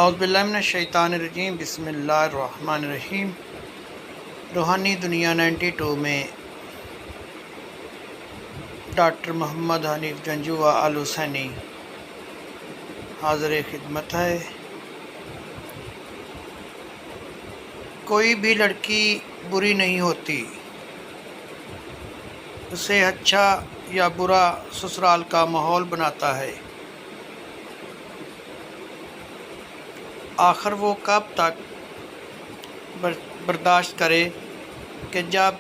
اعوذ باللہ من الشیطان الرجیم، بسم اللہ الرحمن الرحیم۔ روحانی دنیا 92 میں ڈاکٹر محمد حنیف جنجو آل حسینی حاضر خدمت ہے۔ کوئی بھی لڑکی بری نہیں ہوتی، اسے اچھا یا برا سسرال کا ماحول بناتا ہے۔ آخر وہ کب تک برداشت کرے کہ جب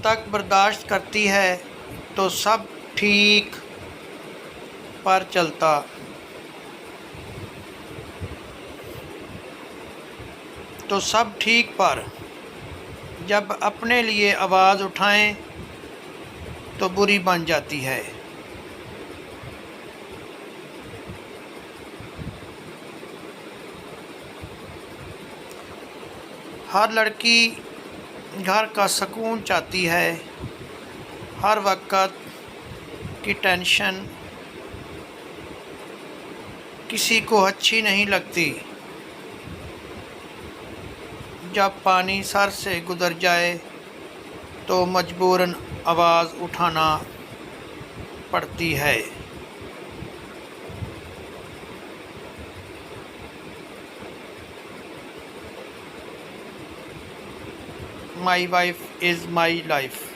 تک برداشت کرتی ہے تو سب ٹھیک پر چلتا، جب اپنے لیے آواز اٹھائیں تو بری بن جاتی ہے۔ ہر لڑکی گھر کا سکون چاہتی ہے، ہر وقت کی ٹینشن کسی کو اچھی نہیں لگتی۔ جب پانی سر سے گزر جائے تو مجبوراً آواز اٹھانا پڑتی ہے۔ My wife is my life۔